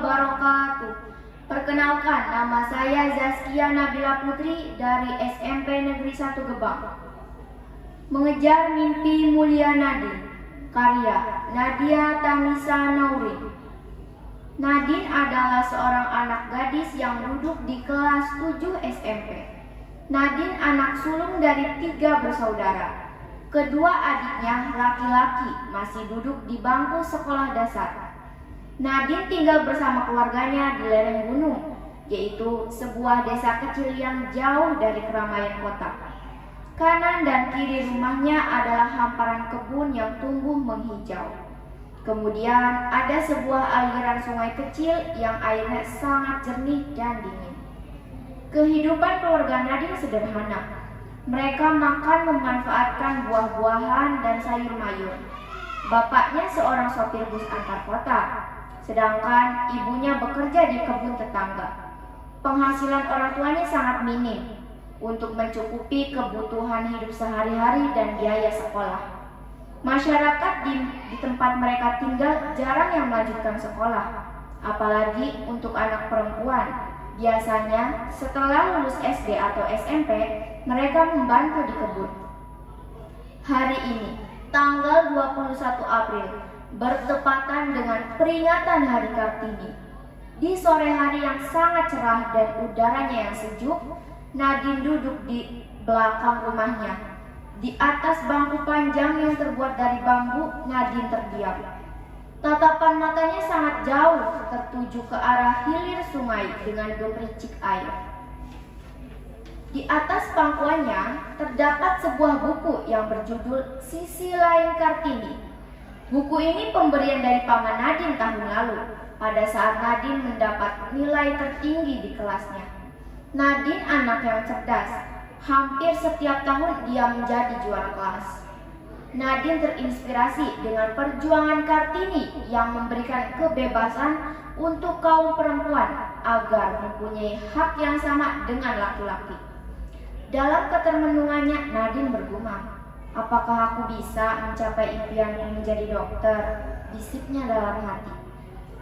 wabarakatuh. Perkenalkan, nama saya Zaskia Nabila Putri dari SMP Negeri 1 Gebang. Mengejar Mimpi Mulia Nadine, karya Nadia Tamisa Naurin. Nadine adalah seorang anak gadis yang duduk di kelas 7 SMP. Nadine anak sulung dari 3 bersaudara. Kedua adiknya laki-laki masih duduk di bangku sekolah dasar. Nadine tinggal bersama keluarganya di lereng gunung, yaitu sebuah desa kecil yang jauh dari keramaian kota. Kanan dan kiri rumahnya adalah hamparan kebun yang tumbuh menghijau. Kemudian ada sebuah aliran sungai kecil yang airnya sangat jernih dan dingin. Kehidupan keluarga Nadine sederhana. Mereka makan memanfaatkan buah-buahan dan sayur mayur. Bapaknya seorang sopir bus antar kota, sedangkan ibunya bekerja di kebun tetangga. Penghasilan orang tuanya sangat minim untuk mencukupi kebutuhan hidup sehari-hari dan biaya sekolah. Masyarakat di tempat mereka tinggal jarang yang melanjutkan sekolah, apalagi untuk anak perempuan. Biasanya setelah lulus SD atau SMP, mereka membantu di kebun. Hari ini, tanggal 21 April, bertepatan dengan peringatan Hari Kartini. Di sore hari yang sangat cerah dan udaranya yang sejuk, Nadine duduk di belakang rumahnya. Di atas bangku panjang yang terbuat dari bambu, Nadine terdiam. Tatapan matanya sangat jauh tertuju ke arah hilir sungai dengan gemericik air. Di atas pangkuannya terdapat sebuah buku yang berjudul Sisi Lain Kartini. Buku ini pemberian dari paman Nadine tahun lalu, pada saat Nadine mendapat nilai tertinggi di kelasnya. Nadine anak yang cerdas. Hampir setiap tahun dia menjadi juara kelas. Nadine terinspirasi dengan perjuangan Kartini yang memberikan kebebasan untuk kaum perempuan agar mempunyai hak yang sama dengan laki-laki. Dalam ketermenungannya, Nadine bergumam, "Apakah aku bisa mencapai impianku menjadi dokter?" bisiknya dalam hati.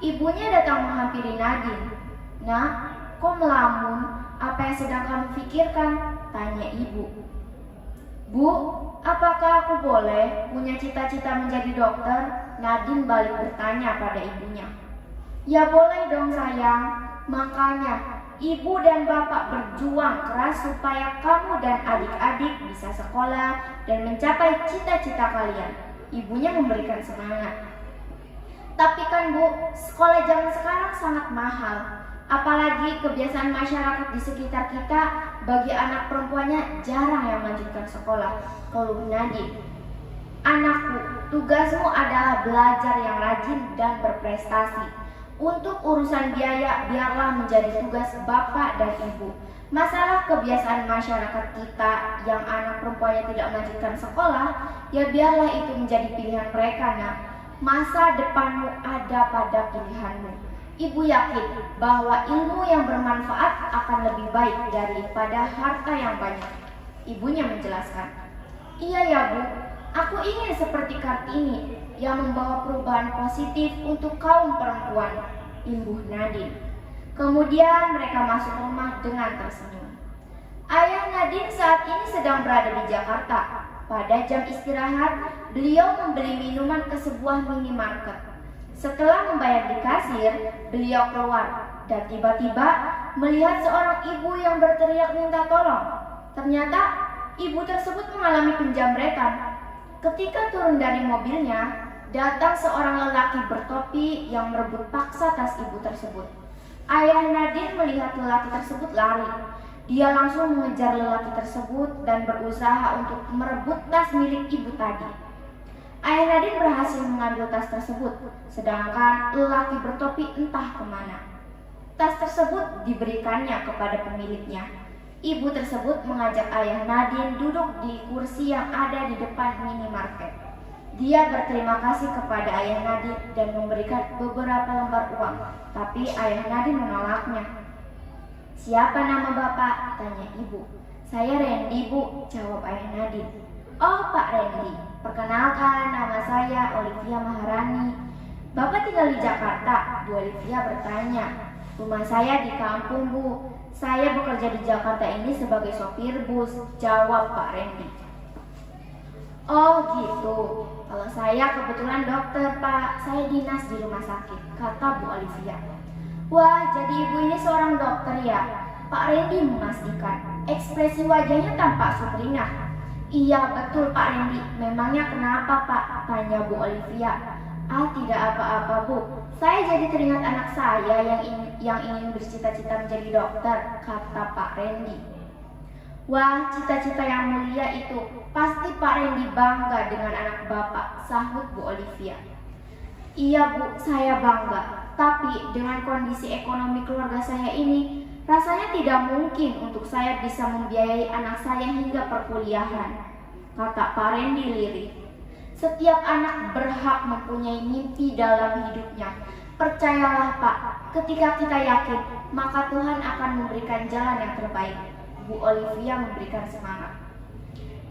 Ibunya datang menghampiri Nadine. "Nak, kok melamun? Apa yang sedang kamu pikirkan?" tanya ibu. "Bu, apakah aku boleh punya cita-cita menjadi dokter?" Nadine balik bertanya pada ibunya. "Ya boleh dong sayang, makanya ibu dan bapak berjuang keras supaya kamu dan adik-adik bisa sekolah dan mencapai cita-cita kalian." Ibunya memberikan semangat. "Tapi kan Bu, sekolah zaman sekarang sangat mahal. Apalagi kebiasaan masyarakat di sekitar kita, bagi anak perempuannya jarang yang melanjutkan sekolah," keluh Nadine. "Anakku, tugasmu adalah belajar yang rajin dan berprestasi. Untuk urusan biaya, biarlah menjadi tugas bapak dan ibu. Masalah kebiasaan masyarakat kita yang anak perempuannya tidak melanjutkan sekolah, ya biarlah itu menjadi pilihan mereka, Nak. Masa depanmu ada pada pilihanmu. Ibu yakin bahwa ilmu yang bermanfaat akan lebih baik daripada harta yang banyak." Ibunya menjelaskan. "Iya ya Bu, aku ingin seperti Kartini yang membawa perubahan positif untuk kaum perempuan," imbuh Nadine. Kemudian mereka masuk rumah dengan tersenyum. Ayah Nadine saat ini sedang berada di Jakarta. Pada jam istirahat, beliau membeli minuman ke sebuah minimarket. Setelah membayar di kasir, beliau keluar dan tiba-tiba melihat seorang ibu yang berteriak minta tolong. Ternyata ibu tersebut mengalami penjamretan. Ketika turun dari mobilnya, datang seorang lelaki bertopi yang merebut paksa tas ibu tersebut. Ayah Nadine melihat lelaki tersebut lari. Dia langsung mengejar lelaki tersebut dan berusaha untuk merebut tas milik ibu tadi. Ayah Nadine berhasil mengambil tas tersebut, sedangkan lelaki bertopi entah kemana. Tas tersebut diberikannya kepada pemiliknya. Ibu tersebut mengajak ayah Nadine duduk di kursi yang ada di depan minimarket. Dia berterima kasih kepada ayah Nadine dan memberikan beberapa lembar uang, tapi ayah Nadine menolaknya. "Siapa nama bapak?" tanya ibu. "Saya Randy Bu," jawab ayah Nadine. "Oh Pak Randy, perkenalkan nama saya Olivia Maharani. Bapak tinggal di Jakarta? Bu Olivia bertanya. Rumah saya di kampung, Bu. Saya bekerja di Jakarta ini sebagai sopir bus, jawab Pak Randy. Oh gitu, kalau saya kebetulan dokter, Pak. Saya dinas di rumah sakit, kata Bu Olivia. Wah, jadi ibu ini seorang dokter ya? Pak Randy memastikan. Ekspresi wajahnya tampak sumringah. Iya betul Pak Randy, memangnya kenapa Pak? Tanya Bu Olivia. Ah, tidak apa-apa Bu, saya jadi teringat anak saya yang ingin bercita-cita menjadi dokter, kata Pak Randy. Wah, cita-cita yang mulia itu. Pasti Pak Randy bangga dengan anak Bapak, sahut Bu Olivia. Iya Bu, saya bangga. Tapi dengan kondisi ekonomi keluarga saya ini, rasanya tidak mungkin untuk saya bisa membiayai anak saya hingga perkuliahan, kata Pak Randy lirih. Setiap anak berhak mempunyai mimpi dalam hidupnya. Percayalah Pak, ketika kita yakin, maka Tuhan akan memberikan jalan yang terbaik. Bu Olivia memberikan semangat.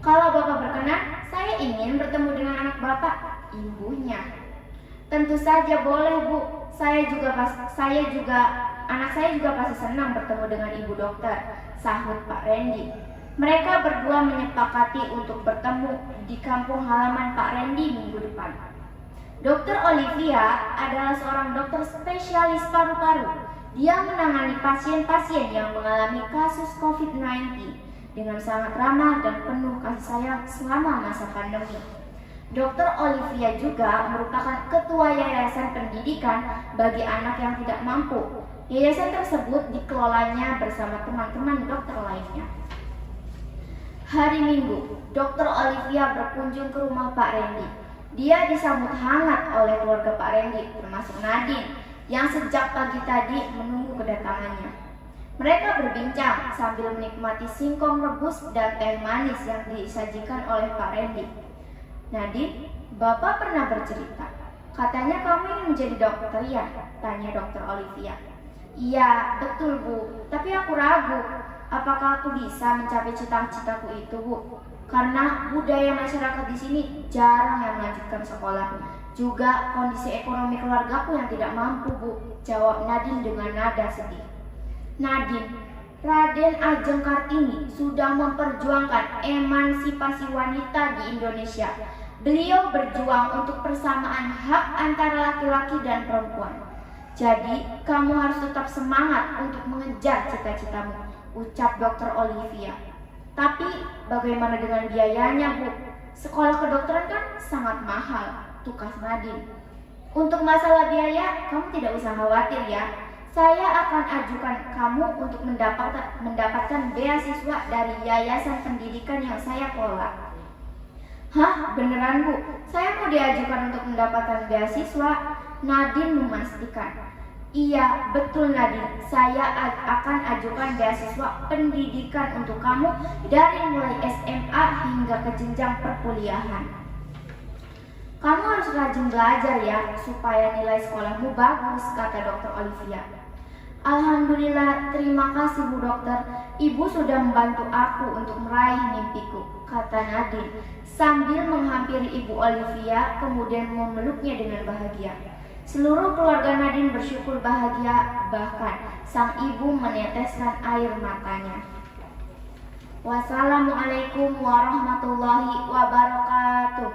Kalau Bapak berkenan, saya ingin bertemu dengan anak Bapak, ibunya. Tentu saja boleh Bu, anak saya juga pasti senang bertemu dengan ibu dokter, sahut Pak Randy. Mereka berdua menyepakati untuk bertemu di kampung halaman Pak Randy minggu depan. Dr. Olivia adalah seorang dokter spesialis paru-paru. Dia menangani pasien-pasien yang mengalami kasus COVID-19 dengan sangat ramah dan penuh kasih sayang selama masa pandemi. Dr. Olivia juga merupakan ketua Yayasan Pendidikan bagi anak yang tidak mampu. Yayasan tersebut dikelolanya bersama teman-teman dokter lainnya. Hari Minggu, Dr. Olivia berkunjung ke rumah Pak Randy. Dia disambut hangat oleh keluarga Pak Randy, termasuk Nadine, yang sejak pagi tadi menunggu kedatangannya. Mereka berbincang sambil menikmati singkong rebus dan teh manis yang disajikan oleh Pak Randy. Nadine, Bapak pernah bercerita, katanya kamu ingin menjadi dokter ya? Tanya Dr. Olivia. Iya, betul Bu, tapi aku ragu. Apakah aku bisa mencapai cita-citaku itu, Bu? Karena budaya masyarakat di sini jarang yang melanjutkan sekolah. Juga kondisi ekonomi keluargaku yang tidak mampu, Bu, jawab Nadine dengan nada sedih. Nadine, Raden Ajeng Kartini sudah memperjuangkan emansipasi wanita di Indonesia. Beliau berjuang untuk persamaan hak antara laki-laki dan perempuan. Jadi, kamu harus tetap semangat untuk mengejar cita-citamu, ucap Dr. Olivia. Tapi bagaimana dengan biayanya, Bu? Sekolah kedokteran kan sangat mahal, tukas Nadine. Untuk masalah biaya, kamu tidak usah khawatir ya. Saya akan ajukan kamu untuk mendapatkan beasiswa dari Yayasan Pendidikan yang saya kelola. Hah? Beneran Bu? Saya mau diajukan untuk mendapatkan beasiswa? Nadine memastikan. Iya, betul Nadine. Saya akan ajukan beasiswa pendidikan untuk kamu dari mulai SMA hingga ke jenjang perkuliahan. Kamu harus rajin belajar ya, supaya nilai sekolahmu bagus, kata Dr. Olivia. Alhamdulillah, terima kasih Bu Dokter. Ibu sudah membantu aku untuk meraih mimpiku, kata Nadine sambil menghampiri Ibu Olivia kemudian memeluknya dengan bahagia. Seluruh keluarga Nadine bersyukur bahagia, bahkan sang ibu meneteskan air matanya. Wassalamualaikum warahmatullahi wabarakatuh.